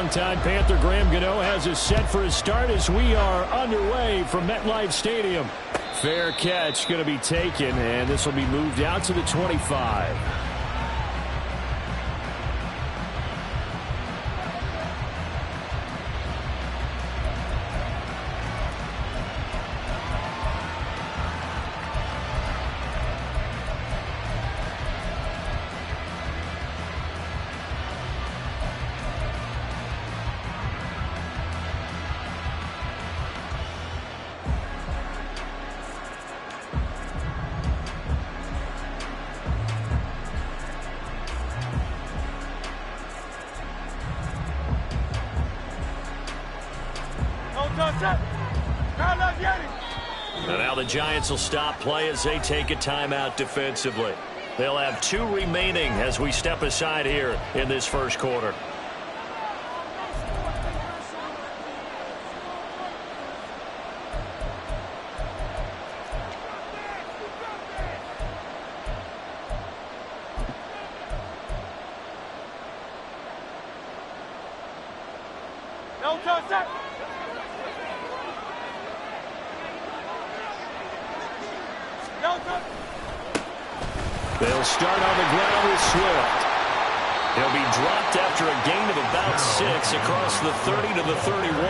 Longtime Panther Graham Gano has us set for his start as we are underway from MetLife Stadium. Fair catch going to be taken, and this will be moved out to the 25. And now the Giants will stop play as they take a timeout defensively. They'll have 2 remaining as we step aside here in this first quarter. No touch. They'll start on the ground with Swift. He'll be dropped after a gain of about 6 across the 30 to the 31.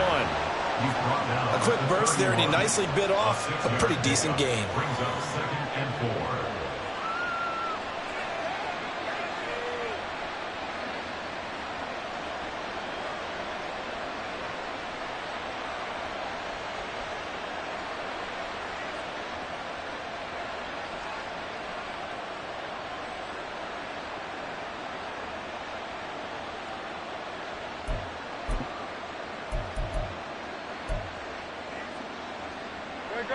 A quick burst there, and he nicely bit off a pretty decent gain. Brings up 2nd and 4.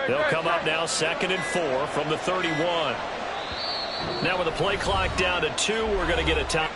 They'll come up now 2nd and 4 from the 31. Now with the play clock down to 2, we're going to get a time.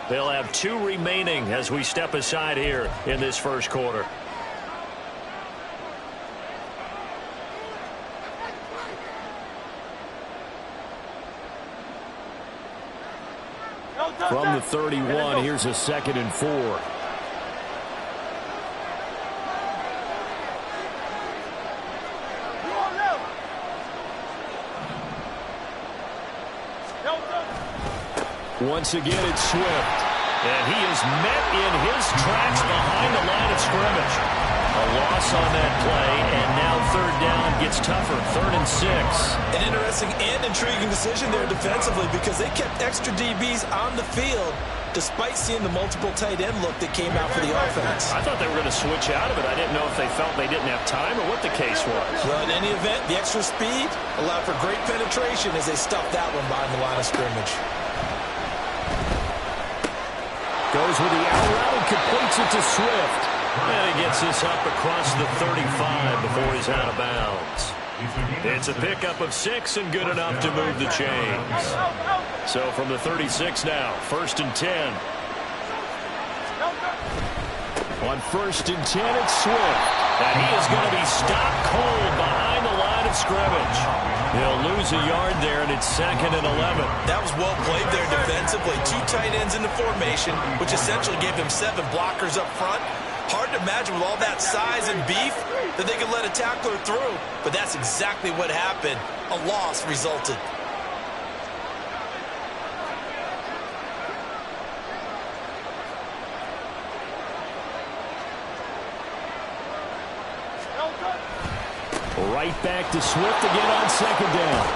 They'll have 2 remaining as we step aside here in this first quarter. From the 31, here's a 2nd and 4. Once again, it's Swift. And he is met in his tracks behind the line of scrimmage. A loss on that play, and now 3rd down gets tougher. 3rd and 6. An interesting and intriguing decision there defensively because they kept extra DBs on the field despite seeing the multiple tight end look that came out for the offense. I thought they were going to switch out of it. I didn't know if they felt they didn't have time or what the case was. Well, in any event, the extra speed allowed for great penetration as they stuffed that one behind the line of scrimmage. Goes with the out route and completes it to Swift. And he gets this up across the 35 before he's out of bounds. It's a pickup of 6 and good enough to move the chains. So from the 36 now, 1st and 10. On 1st and 10, it's Swift. And he is going to be stopped cold behind the line of scrimmage. He'll lose a yard there, and it's 2nd and 11. That was well played there defensively. 2 tight ends in the formation, which essentially gave them 7 blockers up front. Hard to imagine with all that size and beef that they could let a tackler through. But that's exactly what happened. A loss resulted. Right back to Swift again on 2nd down.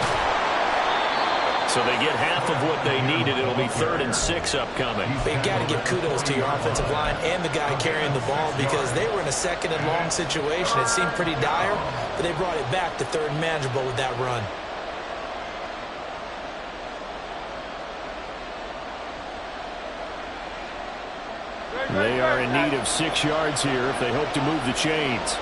So they get half of what they needed. It'll be 3rd and 6 upcoming. You've got to give kudos to your offensive line and the guy carrying the ball because they were in a 2nd and long situation. It seemed pretty dire, but they brought it back to 3rd and manageable with that run. They are in need of 6 yards here if they hope to move the chains.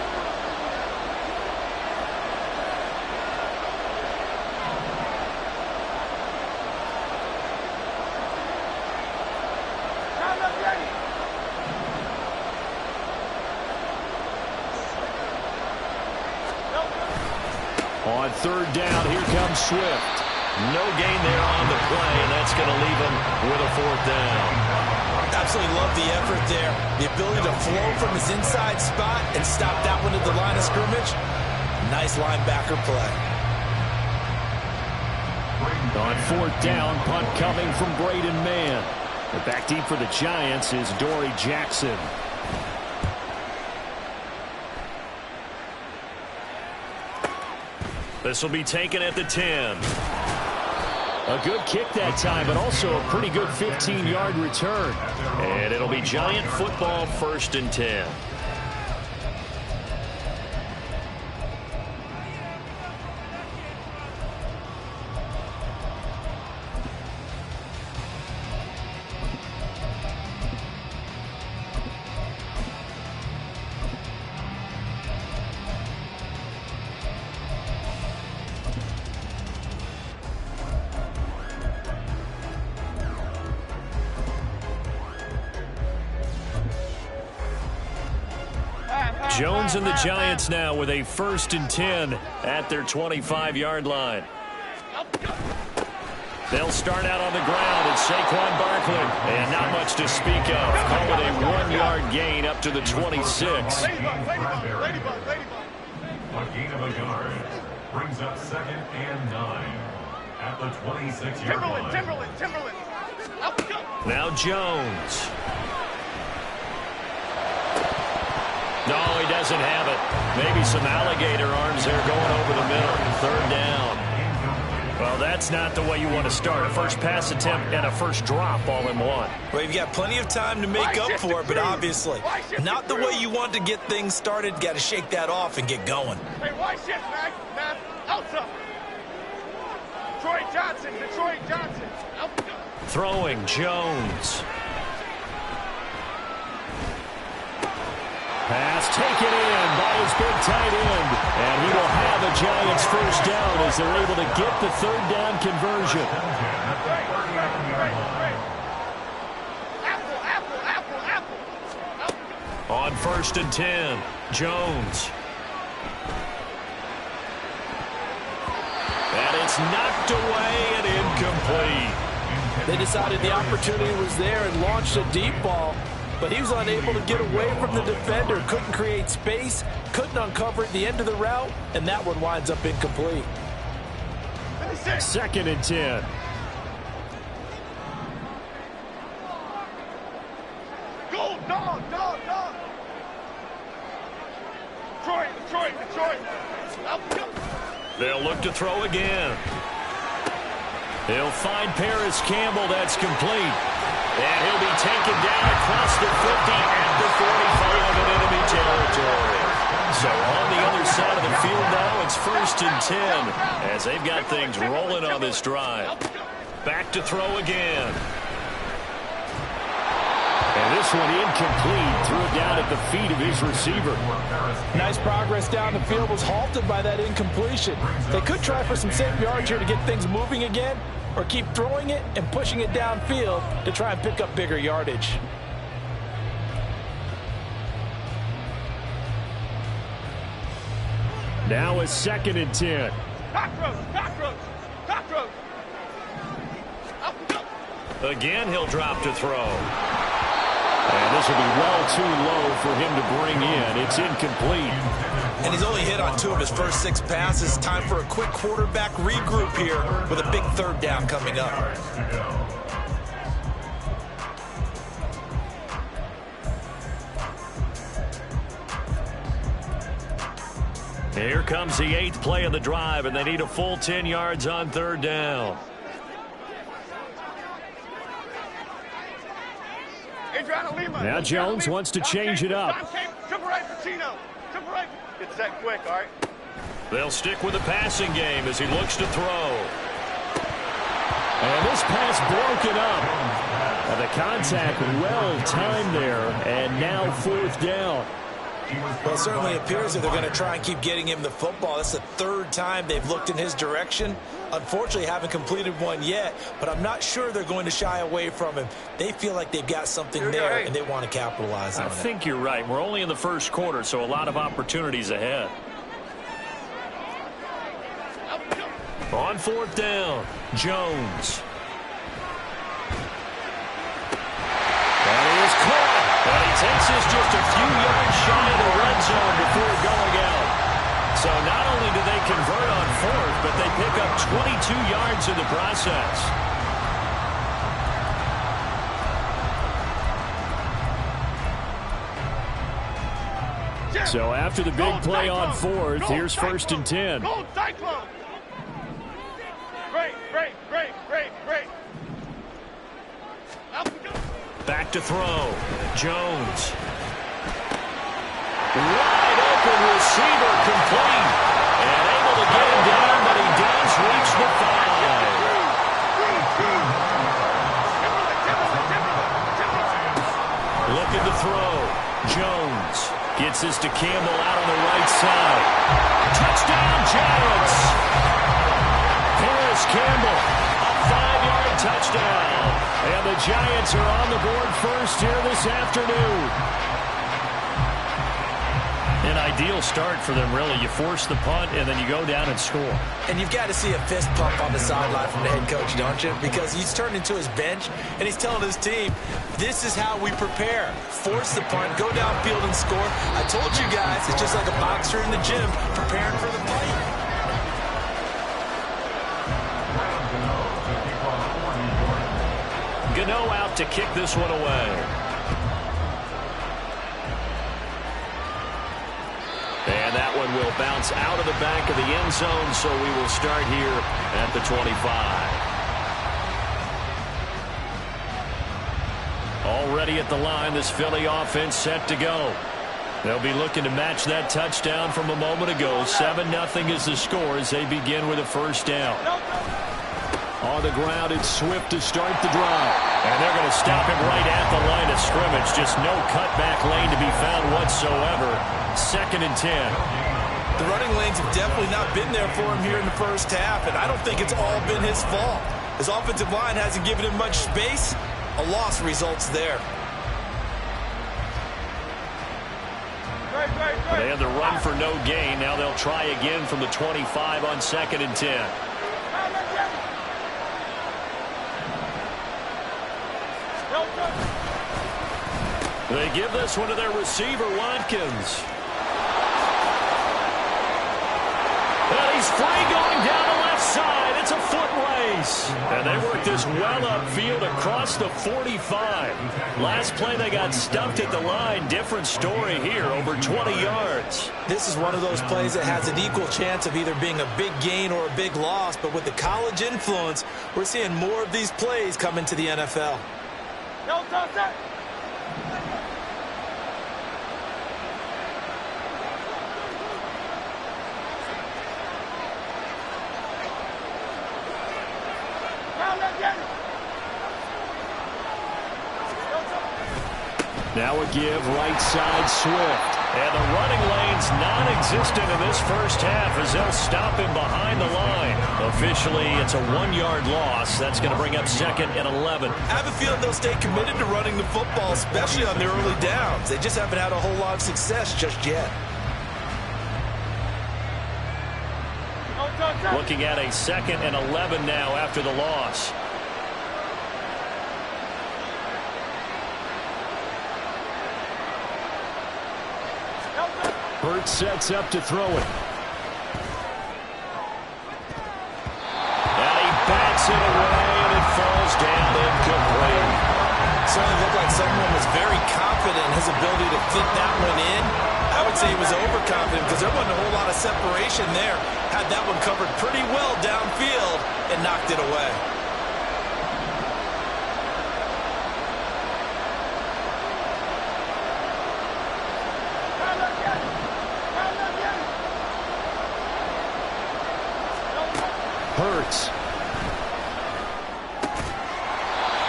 On 3rd down, here comes Swift. No gain there on the play, and that's going to leave him with a 4th down. Absolutely love the effort there. The ability to flow from his inside spot and stop that one at the line of scrimmage. Nice linebacker play. On 4th down, punt coming from Braden Mann. But back deep for the Giants is Dory Jackson. This will be taken at the 10. A good kick that time, but also a pretty good 15-yard return. And it'll be Giant football, 1st and 10. Jones and the Giants now with a 1st and 10 at their 25-yard line. They'll start out on the ground. It's Saquon Barkley. And not much to speak of. Call it a 1-yard gain up to the 26. A gain of a yard brings up 2nd and 9 at the 26-yard line. Timberland. Now Jones. No, he doesn't have it. Maybe some alligator arms there going over the middle. 3rd down. Well, that's not the way you want to start. A first pass attempt and a first drop all in one. Well, you've got plenty of time to make up for it, but obviously not the way you want to get things started. Got to shake that off and get going. Hey, why shift, man? Outside. Detroit Johnson. Throwing Jones. Pass taken in by his big tight end. And he will have a Giants 1st down as they're able to get the 3rd down conversion. Apple. On 1st and 10, Jones. And it's knocked away and incomplete. They decided the opportunity was there and launched a deep ball. But he was unable to get away from the defender, couldn't create space, couldn't uncover at the end of the route, and that one winds up incomplete. 2nd and 10. Go, dog. Detroit. They'll look to throw again. He'll find Paris Campbell. That's complete. And he'll be taken down across the 50 at the 45 in enemy territory. So on the other side of the field now, it's 1st and 10 as they've got things rolling on this drive. Back to throw again. And this one incomplete. Threw it down at the feet of his receiver. Nice progress down the field, was halted by that incompletion. They could try for some safe yards here to get things moving again, or keep throwing it and pushing it downfield to try and pick up bigger yardage. Now a 2nd and 10. Cockroach. Again, he'll drop to throw. And this will be well too low for him to bring in. It's incomplete. And he's only hit on 2 of his first 6 passes. Time for a quick quarterback regroup here with a big 3rd down coming up. Here comes the 8th play of the drive, and they need a full 10 yards on 3rd down. Now Jones wants to change it up. Get set quick, all right? They'll stick with the passing game as he looks to throw. And this pass broken up. And the contact well timed there, and now 4th down. Well, it certainly appears that they're going to try and keep getting him the football. That's the 3rd time they've looked in his direction. Unfortunately, haven't completed one yet, but I'm not sure they're going to shy away from him. They feel like they've got something there, and they want to capitalize on it. I think you're right. We're only in the 1st quarter, so a lot of opportunities ahead. On 4th down, Jones. And he is caught. And he takes this just a few yards shy of the red zone before going out. So not only do they convert on 4th, but they pick up 22 yards in the process. So after the big play on 4th, here's 1st and 10. Go Cyclone! Great. Back to throw. Jones. Wide open receiver complete. And able to get him down, but he does reach the 5. Looking to throw. Jones gets this to Campbell out on the right side. Touchdown, Giants. Paris Campbell, a 5-yard touchdown. And the Giants are on the board first here this afternoon. An ideal start for them, really. You force the punt, and then you go down and score. And you've got to see a fist pump on the sideline from the head coach, don't you? Because he's turned into his bench, and he's telling his team, this is how we prepare. Force the punt, go downfield and score. I told you guys, it's just like a boxer in the gym preparing for the fight. Gano out to kick this one away. And that one will bounce out of the back of the end zone, so we will start here at the 25. Already at the line, this Philly offense set to go. They'll be looking to match that touchdown from a moment ago. 7-0 is the score as they begin with a 1st down. On the ground, it's Swift to start the drive. And they're going to stop him right at the line of scrimmage. Just no cutback lane to be found whatsoever. 2nd and 10. The running lanes have definitely not been there for him here in the 1st half, and I don't think it's all been his fault. His offensive line hasn't given him much space. A loss results there. Great. They had the run for no gain. Now they'll try again from the 25 on 2nd and 10. They give this one to their receiver, Watkins. And he's free going down the left side. It's a foot race. And they work this well upfield across the 45. Last play they got stuffed at the line. Different story here, over 20 yards. This is one of those plays that has an equal chance of either being a big gain or a big loss. But with the college influence, we're seeing more of these plays come into the NFL. Now a give, right side, Swift. And the running lane's non-existent in this 1st half as they'll stop him behind the line. Officially, it's a 1-yard loss. That's going to bring up 2nd and 11. I have a feeling they'll stay committed to running the football, especially on their early downs. They just haven't had a whole lot of success just yet. Looking at a 2nd and 11 now after the loss. Hurts sets up to throw it. And he bats it away, and it falls down incomplete. Certainly looked like someone was very confident in his ability to fit that one in. I would say he was overconfident because there wasn't a whole lot of separation there. Had that one covered pretty well downfield and knocked it away. Hurts.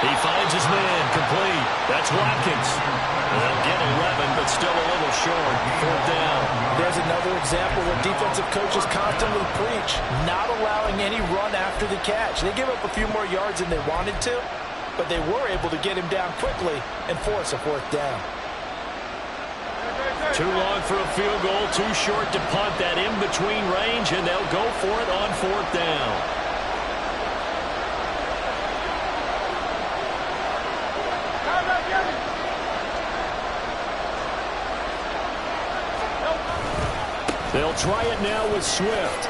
He finds his man incomplete. That's Watkins. They'll get 11, but still a little short. 4th down. There's another example where defensive coaches constantly preach, not allowing any run after the catch. They give up a few more yards than they wanted to, but they were able to get him down quickly and force a 4th down. Too long for a field goal, too short to punt. That in-between range, and they'll go for it on 4th down. They'll try it now with Swift.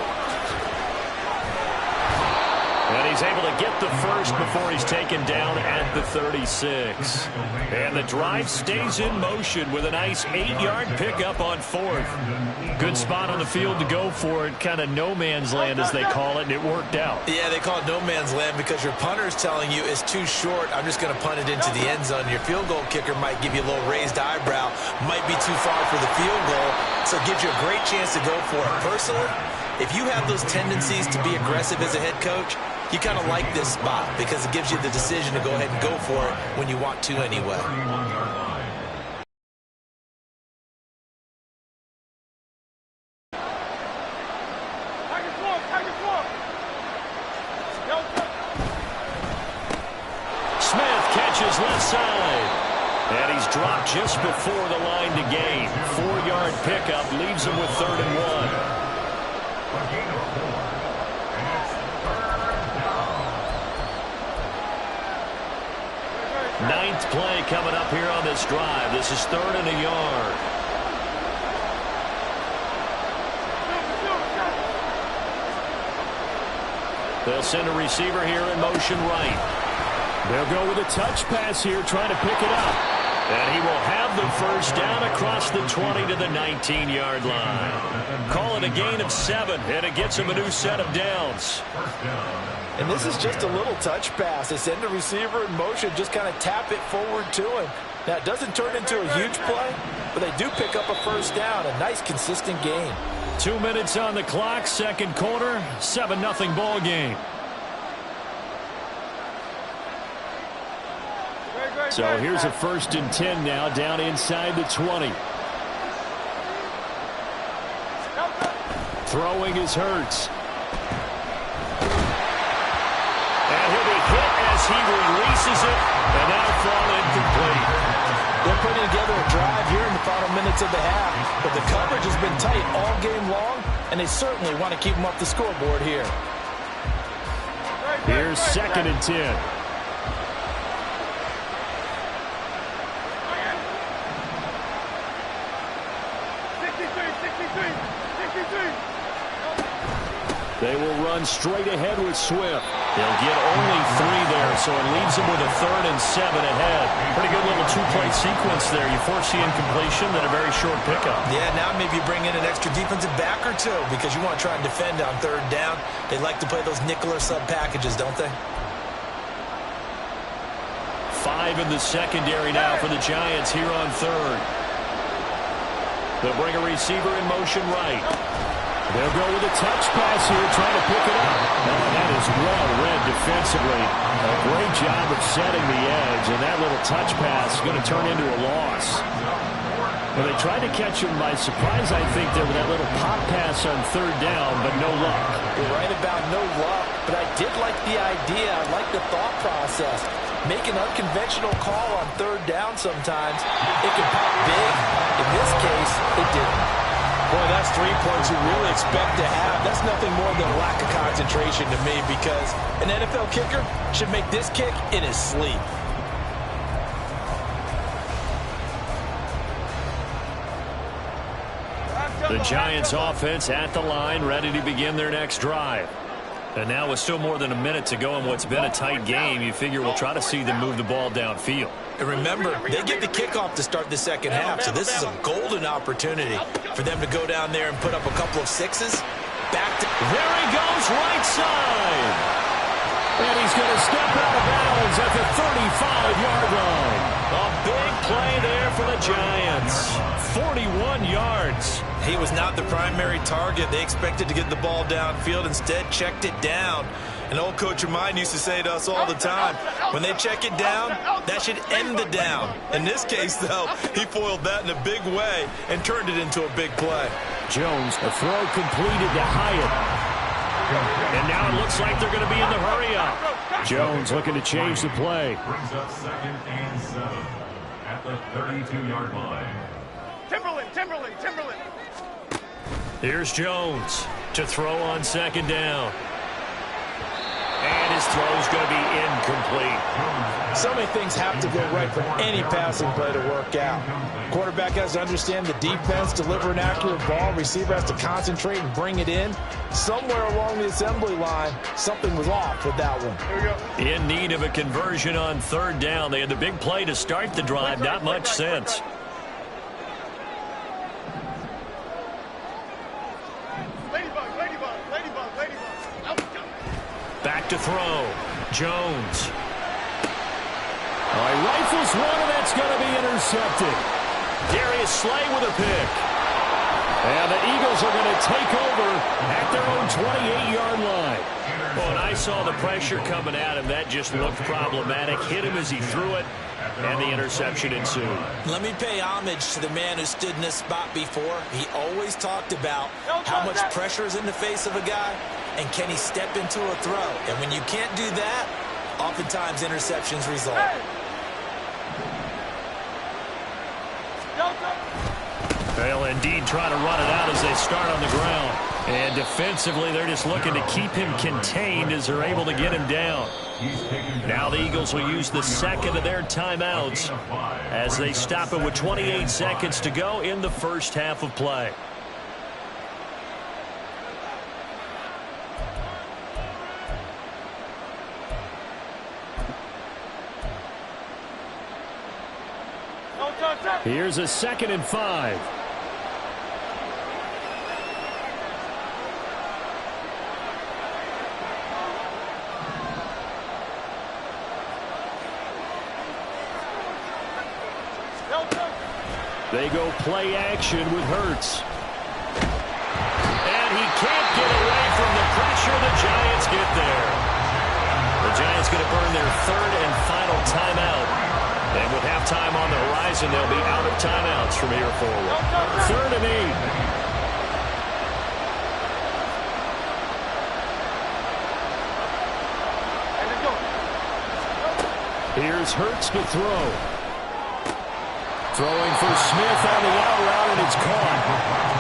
And he's able to get the first before he's taken down at the 36. And the drive stays in motion with a nice 8-yard pickup on 4th. Good spot on the field to go for it. Kind of no man's land, as they call it, and it worked out. Yeah, they call it no man's land because your punter's telling you it's too short. I'm just going to punt it into the end zone. Your field goal kicker might give you a little raised eyebrow. Might be too far for the field goal, so it gives you a great chance to go for it. Personally, if you have those tendencies to be aggressive as a head coach, you kind of like this spot because it gives you the decision to go ahead and go for it when you want to anyway. Smith catches left side. And he's dropped just before the line to gain. 4-yard pickup leaves him with 3rd and 1. Ninth play coming up here on this drive. This is 3rd and a yard. They'll send a receiver here in motion right. They'll go with a touch pass here, trying to pick it up. And he will have the first down across the 20 to the 19-yard line. Call it a gain of 7, and it gets him a new set of downs. And this is just a little touch pass. They send the receiver in motion, just kind of tap it forward to him. Now, it doesn't turn into a huge play, but they do pick up a first down, a nice, consistent gain. 2 minutes on the clock, second quarter, 7-0 ball game. So here's a 1st and 10 now, down inside the 20. Throwing is Hurts. And he'll be hit as he releases it, and that'll fall incomplete. They're putting together a drive here in the final minutes of the half, but the coverage has been tight all game long, and they certainly want to keep them off the scoreboard here. Here's 2nd and 10. They will run straight ahead with Swift. They'll get only 3 there, so it leaves them with a 3rd and 7 ahead. Pretty good little 2-play sequence there. You force the incompletion, then a very short pickup. Yeah, now maybe you bring in an extra defensive back or two because you want to try and defend on 3rd down. They like to play those nickel or sub packages, don't they? 5 in the secondary now for the Giants here on 3rd. They'll bring a receiver in motion right. They'll go with a touch pass here, trying to pick it up. And that is well read defensively. A great job of setting the edge, and that little touch pass is going to turn into a loss. Well, they tried to catch him by surprise, I think, there with that little pop pass on 3rd down, but no luck. You're right about no luck, but I did like the idea. I like the thought process. Make an unconventional call on 3rd down sometimes. It can pop big. In this case, it didn't. Boy, that's 3 points you really expect to have. That's nothing more than a lack of concentration to me because an NFL kicker should make this kick in his sleep. The Giants offense at the line, ready to begin their next drive. And now with still more than a minute to go in what's been a tight game, you figure we'll try to see them move the ball downfield. And remember, they get the kickoff to start the second half, so this is a golden opportunity for them to go down there and put up a couple of 6s. Back to... There he goes, right side. And he's going to step out of bounds at the 35-yard line. A big play there for the Giants. 41 yards. He was not the primary target. They expected to get the ball downfield, instead checked it down. An old coach of mine used to say to us all the time, when they check it down, that should end the down. In this case, though, he foiled that in a big way and turned it into a big play. Jones, a throw completed to Hyatt. And now it looks like they're going to be in the hurry-up. Jones looking to change the play. Brings up 2nd and 7 at the 32-yard line. Timberland. Here's Jones to throw on 2nd down. And his throw's going to be incomplete. So many things have to go right for any passing play to work out. Quarterback has to understand the defense, deliver an accurate ball. Receiver has to concentrate and bring it in. Somewhere along the assembly line, something was off with that one. Here we go. In need of a conversion on 3rd down. They had the big play to start the drive. Not much sense. Back to throw. Jones. He rifles one, and that's going to be intercepted. Darius Slay with a pick. And the Eagles are going to take over at their own 28-yard line. Well, and I saw the pressure coming at him. That just looked problematic. Hit him as he threw it, and the interception ensued. Let me pay homage to the man who stood in this spot before. He always talked about how much pressure is in the face of a guy, and can he step into a throw. And when you can't do that, oftentimes interceptions result. They'll indeed try to run it out as they start on the ground. And defensively, they're just looking to keep him contained as they're able to get him down. Now the Eagles will use the second of their timeouts as they stop it with 28 seconds to go in the first half of play. Here's a 2nd and 5. They go play action with Hurts. And he can't get away from the pressure. The Giants get there. The Giants going to burn their 3rd and final timeout. And with halftime on the horizon, they'll be out of timeouts from here forward. 3rd and 8. Here's Hurts to throw. Throwing for Smith on the out route, and it's caught.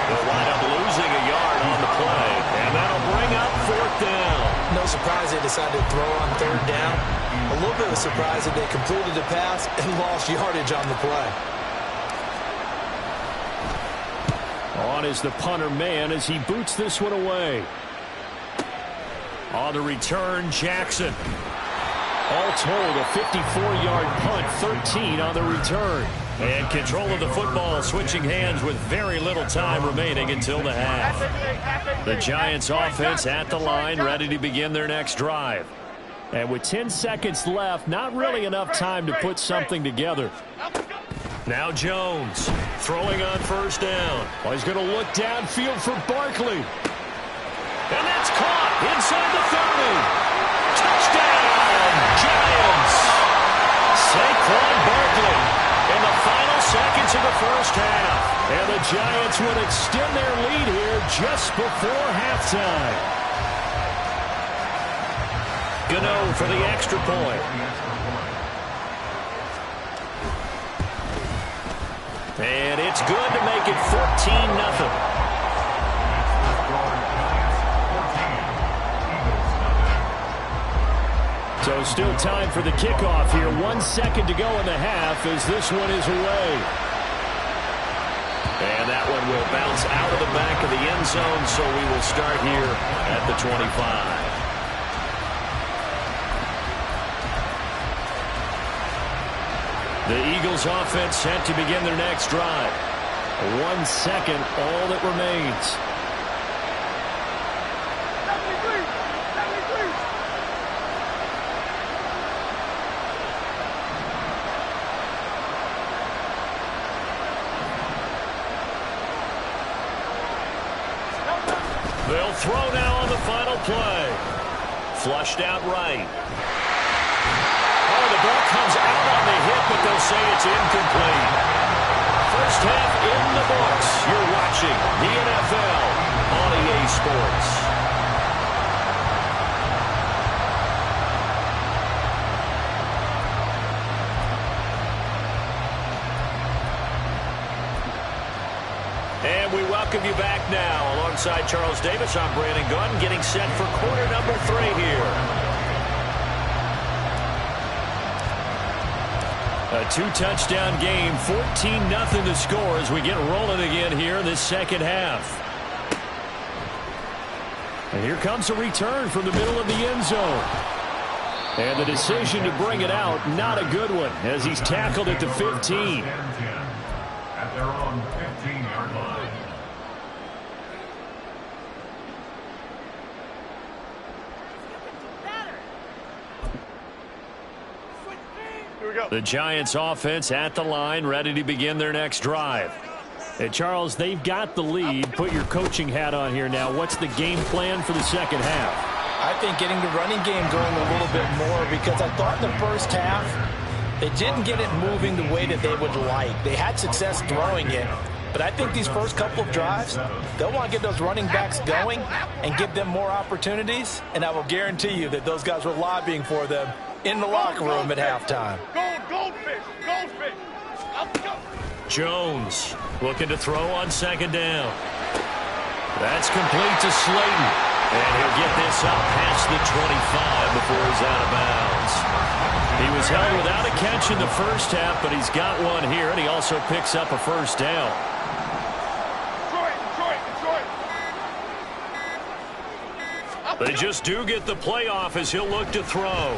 They'll wind up losing a yard on the play, and that'll bring up 4th down. No surprise they decided to throw on 3rd down. A little bit of a surprise that they completed the pass and lost yardage on the play. On is the punter man as he boots this one away. On the return, Jackson. All told, a 54-yard punt, 13 on the return. And control of the football switching hands with very little time remaining until the half. The Giants offense at the line, ready to begin their next drive. And with 10 seconds left, not really enough time to put something together. Now Jones throwing on 1st down. Well, he's going to look downfield for Barkley. And that's caught inside the 30. Touchdown, Giants. Saquon Barkley in the final seconds of the first half. And the Giants would extend their lead here just before halftime. Gano for the extra point. And it's good to make it 14-0. So still time for the kickoff here. 1 second to go in the half as this one is away. And that one will bounce out of the back of the end zone, so we will start here at the 25. The Eagles offense set to begin their next drive. 1 second, all that remains. They'll throw now on the final play. Flushed out right. Oh, the ball comes out on the hit, but they'll say it's incomplete. First half in the books. You're watching the NFL on EA Sports. And we welcome you back now. Alongside Charles Davis, I'm Brandon Gunn, getting set for quarter number 3 here. A 2-touchdown game, 14-0 to score as we get rolling again here in this second half. And here comes a return from the middle of the end zone. And the decision to bring it out, not a good one, as he's tackled at the 15. At their own 15-yard line. The Giants offense at the line, ready to begin their next drive. Hey, Charles, they've got the lead. Put your coaching hat on here now. What's the game plan for the second half? I think getting the running game going a little bit more, because I thought in the first half they didn't get it moving the way that they would like. They had success throwing it, but I think these first couple of drives, they'll want to get those running backs going and give them more opportunities, and I will guarantee you that those guys were lobbying for them in the locker room at halftime. Goldfish. Jones looking to throw on second down. That's complete to Slayton. And he'll get this up past the 25 before he's out of bounds. He was held without a catch in the first half, but he's got one here, and he also picks up a first down. Detroit. They just do get the playoff as he'll look to throw.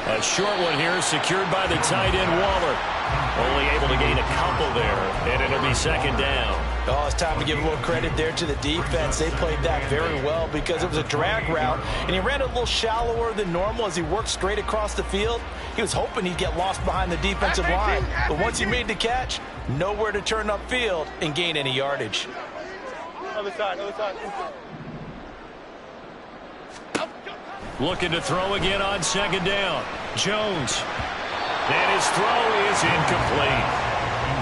A short one here secured by the tight end Waller. Only able to gain a couple there, and it'll be second down. Oh, it's time to give a little credit there to the defense. They played that very well because it was a drag route, and he ran a little shallower than normal as he worked straight across the field. He was hoping he'd get lost behind the defensive line, but once he made the catch, nowhere to turn upfield and gain any yardage. Other side. Looking to throw again on second down. Jones. And his throw is incomplete.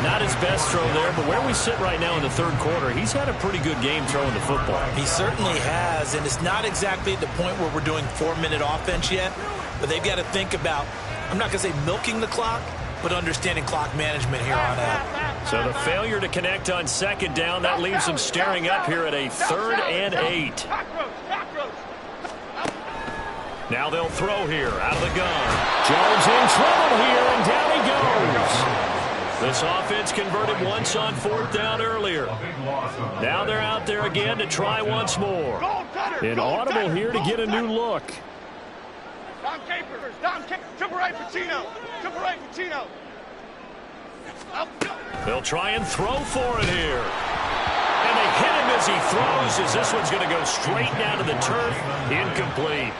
Not his best throw there, but where we sit right now in the third quarter, he's had a pretty good game throwing the football. He certainly has, and it's not exactly at the point where we're doing 4-minute offense yet, but they've got to think about, I'm not going to say milking the clock, but understanding clock management here on out. So the failure to connect on second down, that leaves him staring up here at a 3rd and 8. Now they'll throw here out of the gun. Jones in trouble here, and down he goes. This offense converted once on 4th down earlier. Now they're out there again to try once more. Inaudible here to get a new look. Dom Capers. Triple right Pacino. They'll try and throw for it here. And they hit him as he throws, as this one's going to go straight down to the turf. Incomplete.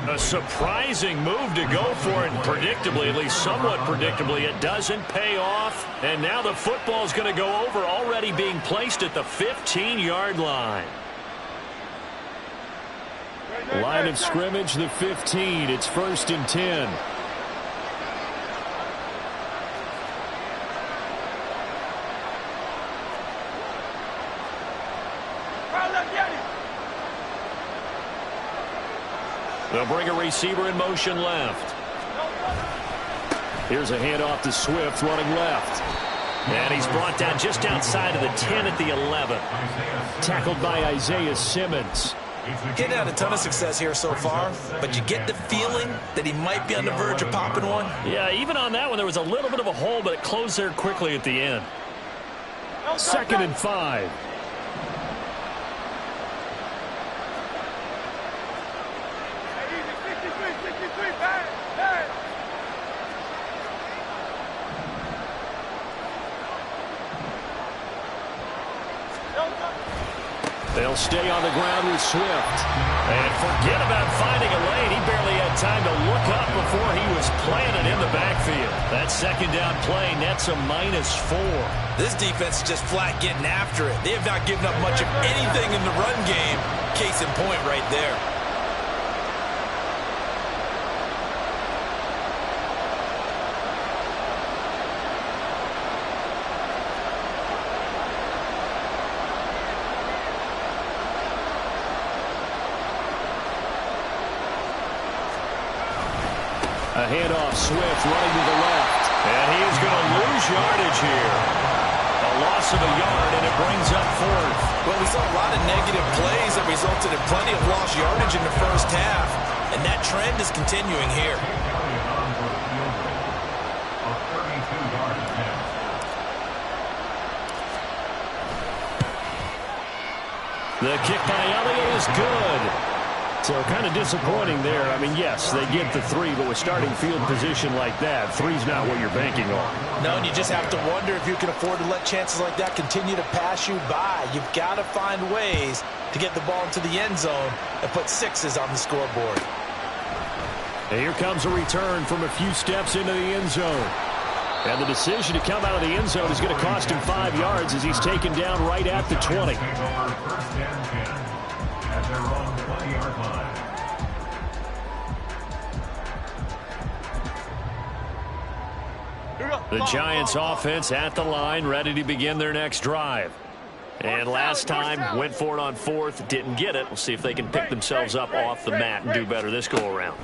A surprising move to go for it, and predictably, at least somewhat predictably, it doesn't pay off. And now the football's going to go over, already being placed at the 15-yard line. Line of scrimmage, the 15. It's 1st and 10. They'll bring a receiver in motion left. Here's a handoff to Swift running left. And he's brought down just outside of the 10 at the 11. Tackled by Isaiah Simmons. Getting had a ton of success here so far, but you get the feeling that he might be on the verge of popping one. Yeah, even on that one, there was a little bit of a hole, but it closed there quickly at the end. 2nd and 5. They'll stay on the ground with Swift. And forget about finding a lane. He barely had time to look up before he was planted in the backfield. That second down play nets a -4. This defense is just flat getting after it. They have not given up much of anything in the run game. Case in point right there. A handoff, Swift running to the left. And he is going to lose yardage here. A loss of a yard, and it brings up fourth. Well, we saw a lot of negative plays that resulted in plenty of lost yardage in the first half, and that trend is continuing here. The kick by Elliott is good. So kind of disappointing there. I mean, yes, they get the 3, but with starting field position like that, 3's not what you're banking on. No, and you just have to wonder if you can afford to let chances like that continue to pass you by. You've got to find ways to get the ball into the end zone and put 6s on the scoreboard. And here comes a return from a few steps into the end zone. And the decision to come out of the end zone is going to cost him 5 yards as he's taken down right at the 20. At their own 20-yard line. The Giants offense at the line, ready to begin their next drive. And last time, went for it on 4th, didn't get it. We'll see if they can pick themselves up off the mat and do better this go-around.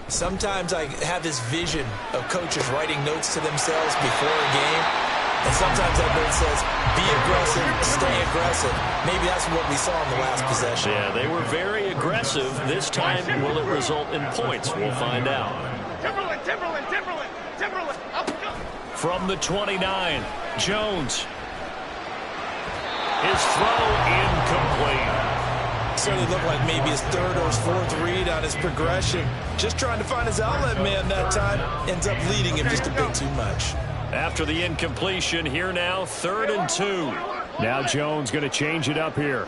Sometimes I have this vision of coaches writing notes to themselves before a game, and sometimes that note says, be aggressive, stay aggressive. Maybe that's what we saw in the last possession. Yeah, they were very aggressive. This time, will it result in points? We'll find out. Timberland. Up, go. From the 29, Jones. His throw incomplete. Certainly looked like maybe his 3rd or his 4th read on his progression. Just trying to find his outlet man that time. Ends up leading him just a bit too much. After the incompletion, here now, 3rd and 2. Now Jones going to change it up here.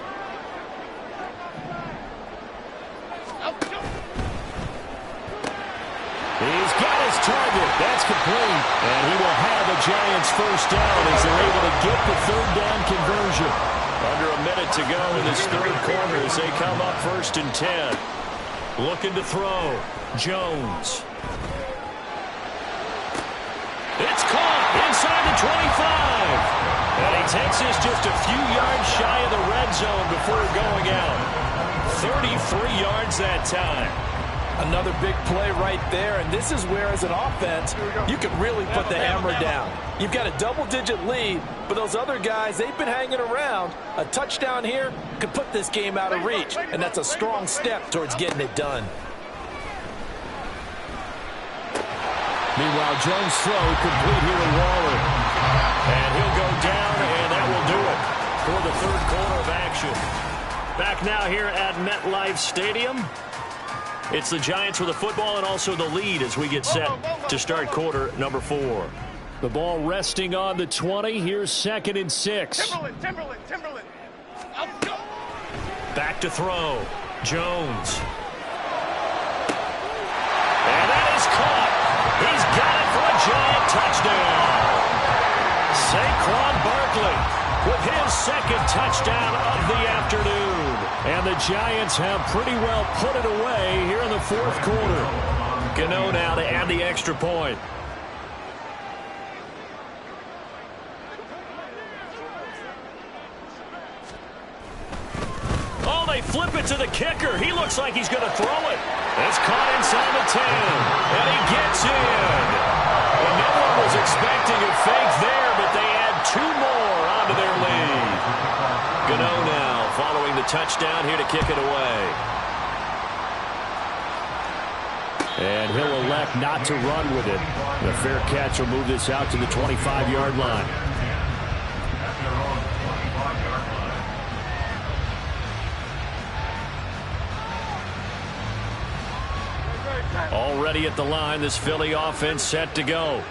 He's got his target. That's complete. And he will have the Giants first down as they're able to get the 3rd down conversion. Under a minute to go in this 3rd quarter as they come up 1st and 10. Looking to throw. Jones. It's caught inside the 25. And he takes this just a few yards shy of the red zone before going out. 33 yards that time. Another big play right there, and this is where, as an offense, you can really put the hammer down. You've got a double-digit lead, but those other guys, they've been hanging around. A touchdown here could put this game out of reach, and that's a strong step towards getting it done. Meanwhile, Jones' throw complete here to Waller. And he'll go down, and that will do it for the 3rd quarter of action. Back now here at MetLife Stadium. It's the Giants with the football and also the lead as we get set to start quarter number 4. The ball resting on the 20. Here's 2nd and 6. Timberland. Up, go. Back to throw. Jones. And that is caught. He's got it for a Giant touchdown. Saquon Barkley with his 2nd touchdown of the afternoon. And the Giants have pretty well put it away here in the 4th quarter. Gano now to add the extra point. Oh, they flip it to the kicker. He looks like he's going to throw it. It's caught inside the 10. And he gets in. Well, no one was expecting a fake there, but they add 2 more onto their lead. Gano now following the touchdown here to kick it away. And he'll elect not to run with it. The fair catch will move this out to the 25-yard line. Already at the line, this Philly offense set to go.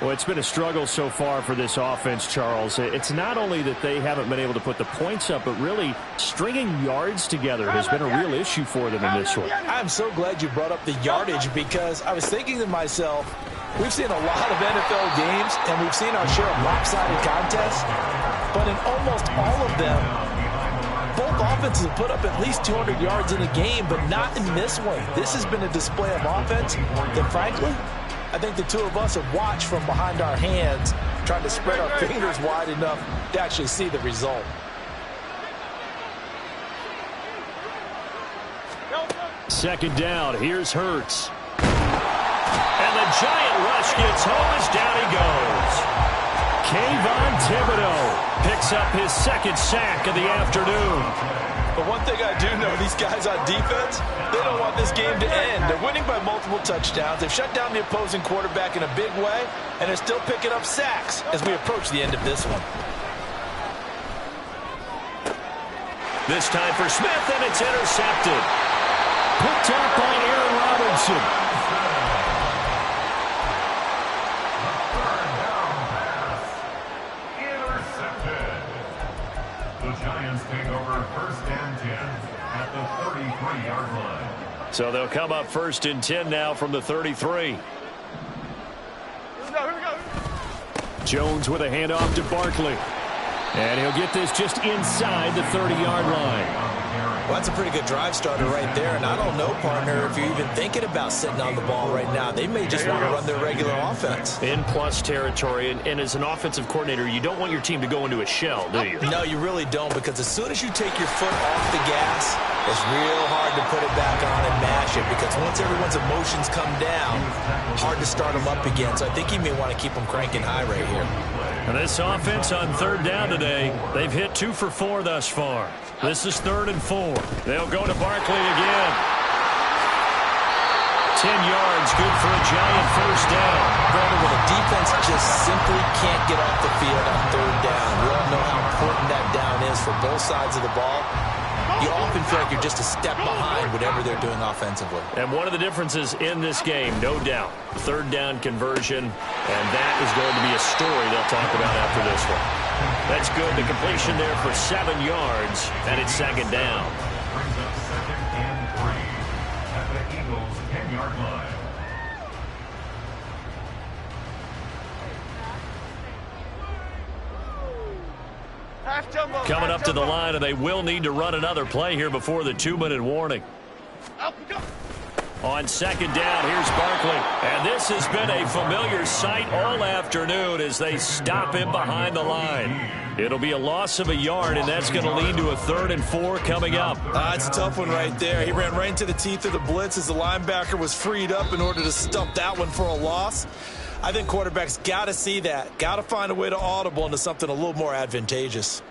Well, it's been a struggle so far for this offense, Charles. It's not only that they haven't been able to put the points up, but really stringing yards together has been a real issue for them in this one. I'm so glad you brought up the yardage, because I was thinking to myself, we've seen a lot of NFL games, and we've seen our share of lopsided contests, but in almost all of them, both offenses have put up at least 200 yards in a game, but not in this one. This has been a display of offense that, frankly, I think the two of us have watched from behind our hands, trying to spread our fingers wide enough to actually see the result. Second down, here's Hurts. And the giant rush gets home as down he goes. Kayvon Thibodeau picks up his second sack of the afternoon. But one thing I do know, these guys on defense, they don't want this game to end. They're winning by multiple touchdowns. They've shut down the opposing quarterback in a big way, and they're still picking up sacks as we approach the end of this one. This time for Smith, and it's intercepted. Picked up by Aaron Robinson. Intercepted. The Giants take over first and 10 at the 33-yard line. So they'll come up first and 10 now from the 33. Here we go. Jones with a handoff to Barkley. And he'll get this just inside the 30-yard line. Well, that's a pretty good drive starter right there. And I don't know, partner, if you're even thinking about sitting on the ball right now. They may just want to run their regular offense. In plus territory, and as an offensive coordinator, you don't want your team to go into a shell, do you? No, you really don't, because as soon as you take your foot off the gas, it's real hard to put it back on and mash it, because once everyone's emotions come down, hard to start them up again. So I think you may want to keep them cranking high right here. And this offense on third down today, they've hit 2 for 4 thus far. This is 3rd and 4. They'll go to Barkley again. 10 yards, good for a giant first down. Brandon, when a defense just simply can't get off the field on third down, we all know how important that down is for both sides of the ball. You often feel like you're just a step behind whatever they're doing offensively. And one of the differences in this game, no doubt, third down conversion, and that is going to be a story they'll talk about after this one. That's good. The completion there for 7 yards, and it's 2nd down. Brings up 2nd and 3 at the Eagles' 10-yard line. Half jumbo. Coming half up to the jumbo. line, and they will need to run another play here before the 2-minute warning. Up, go. On 2nd down, here's Barkley. And this has been a familiar sight all afternoon as they stop him behind the line. It'll be a loss of a yard, and that's going to lead to a 3rd and 4 coming up. It's a tough one right there. He ran right into the teeth of the blitz as the linebacker was freed up in order to stump that one for a loss. I think quarterbacks got to see that. Got to find a way to audible into something a little more advantageous.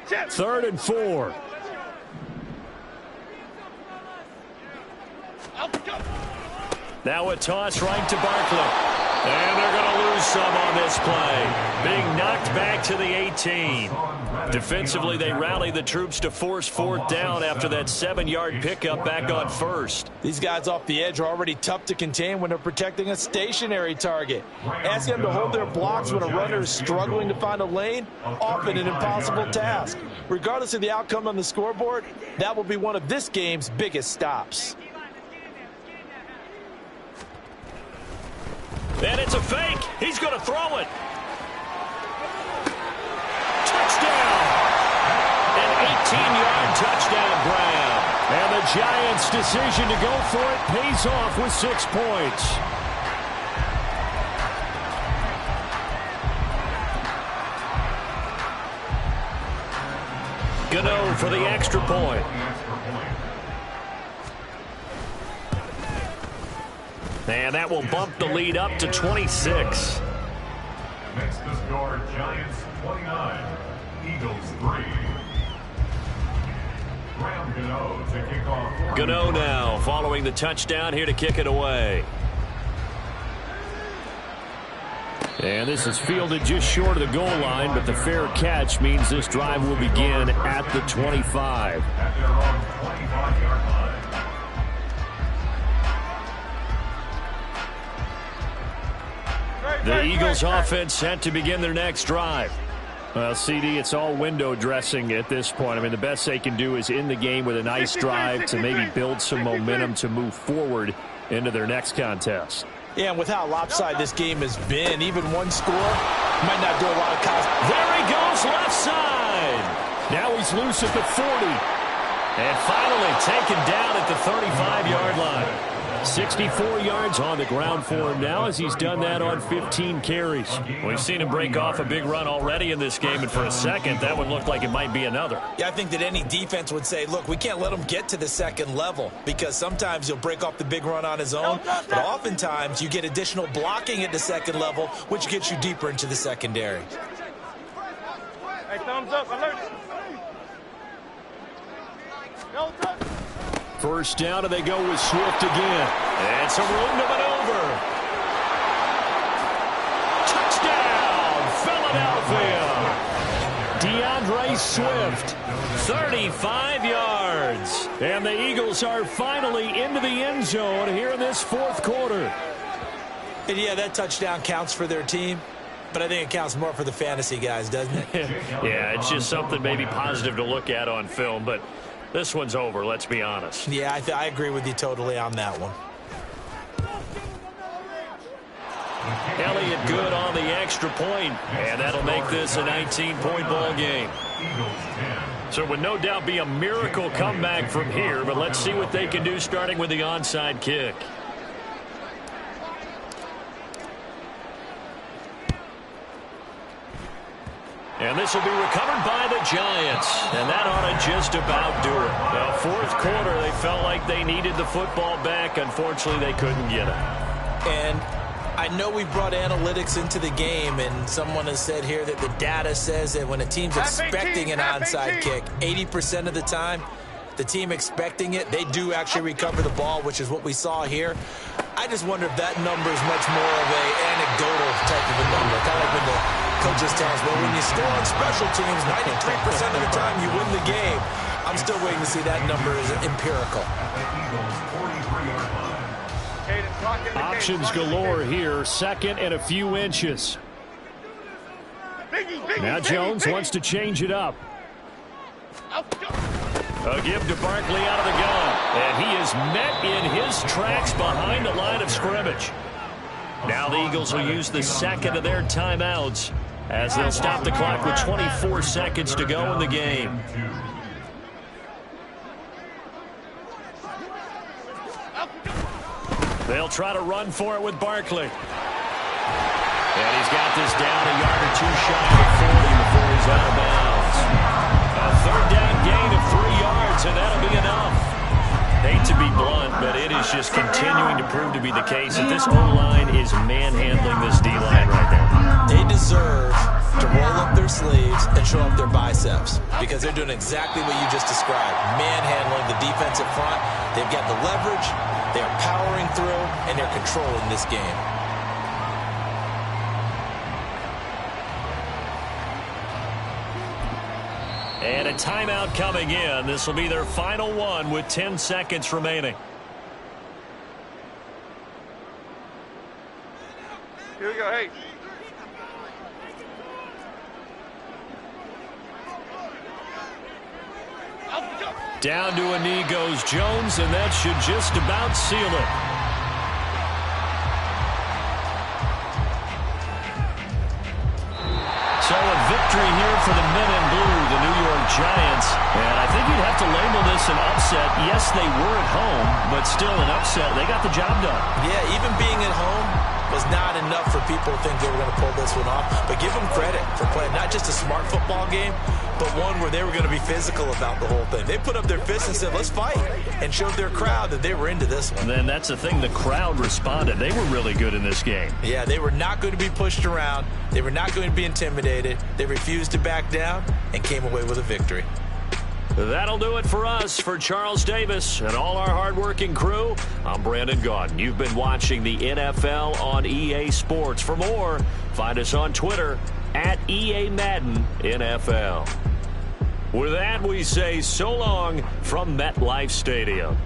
Jet. 3rd and 4. Up, go. Now a toss right to Barkley. And they're going to lose some on this play. Being knocked back to the 18. Defensively, they rally the troops to force 4th down after that 7-yard pickup back on 1st. These guys off the edge are already tough to contain when they're protecting a stationary target. Asking them to hold their blocks when a runner is struggling to find a lane, often an impossible task. Regardless of the outcome on the scoreboard, that will be one of this game's biggest stops. And it's a fake. He's going to throw it. Touchdown. An 18-yard touchdown grab. And the Giants' decision to go for it pays off with 6 points. Gano for the extra point. And that will bump the lead up to 26. Makes the score Giants 29, Eagles 3. Graham Gano to kick off. Gano now following the touchdown here to kick it away. And this is fielded just short of the goal line, but the fair catch means this drive will begin at the 25. At their own 25-yard line. The Eagles offense set to begin their next drive. Well, CD, it's all window dressing at this point. I mean, the best they can do is in the game with a nice drive to maybe build some momentum to move forward into their next contest. Yeah, and with how lopsided this game has been, even one score might not do a lot of cause. There he goes, left side. Now he's loose at the 40. And finally taken down at the 35-yard line. 64 yards on the ground for him now as he's done that on 15 carries. We've seen him break off a big run already in this game, and for a second, that would look like it might be another. Yeah, I think that any defense would say, look, we can't let him get to the second level because sometimes he'll break off the big run on his own, but oftentimes you get additional blocking at the second level, which gets you deeper into the secondary. Hey, thumbs up, alert. No touch. First down, and they go with Swift again. And some room to maneuver. Touchdown, Philadelphia. DeAndre Swift. 35 yards. And the Eagles are finally into the end zone here in this fourth quarter. And yeah, that touchdown counts for their team, but I think it counts more for the fantasy guys, doesn't it? Yeah, it's just something maybe positive to look at on film, but this one's over, let's be honest. Yeah, I agree with you totally on that one. Elliott good on the extra point, and that'll make this a 19-point ball game. So it would no doubt be a miracle comeback from here, but let's see what they can do starting with the onside kick. And this will be recovered by the Giants. And that ought to just about do it. The fourth quarter, they felt like they needed the football back. Unfortunately, they couldn't get it. And I know we brought analytics into the game, and someone has said here that the data says that when a team's expecting an onside kick, 80% of the time, the team expecting it, they do actually recover the ball, which is what we saw here. I just wonder if that number is much more of a anecdotal type of a number. Kind of like when the coaches tell us, well, when you score on special teams, 93% of the time you win the game. I'm still waiting to see that number is empirical. Options galore here. Second and a few inches. Now Jones wants to change it up. A give to Barkley out of the gun. And he is met in his tracks behind the line of scrimmage. Now the Eagles will use the second of their timeouts as they'll stop the clock with 24 seconds to go in the game. They'll try to run for it with Barkley. And he's got this down a yard or two shy of 40 before he's out of bounds. A third down gain of 3 yards, and that'll be enough. Hate to be blunt, but it is just continuing to prove to be the case that this O-line is manhandling this D-line right now. They deserve to roll up their sleeves and show up their biceps because they're doing exactly what you just described, manhandling the defensive front. They've got the leverage, they're powering through, and they're controlling this game. And a timeout coming in. This will be their final one with 10 seconds remaining. Here we go, hey. Down to a knee goes Jones, and that should just about seal it. So a victory here for the men in blue, the New York Giants. And I think you'd have to label this an upset. Yes, they were at home, but still an upset. They got the job done. Yeah, even being at home was not enough for people to think they were going to pull this one off. But give them credit for playing not just a smart football game, but one where they were going to be physical about the whole thing. They put up their fists and said, let's fight, and showed their crowd that they were into this one. And then that's the thing, the crowd responded. They were really good in this game. Yeah, they were not going to be pushed around. They were not going to be intimidated. They refused to back down and came away with a victory. That'll do it for us. For Charles Davis and all our hardworking crew, I'm Brandon Gaudin. You've been watching the NFL on EA Sports. For more, find us on Twitter at EA Madden NFL. With that, we say so long from MetLife Stadium.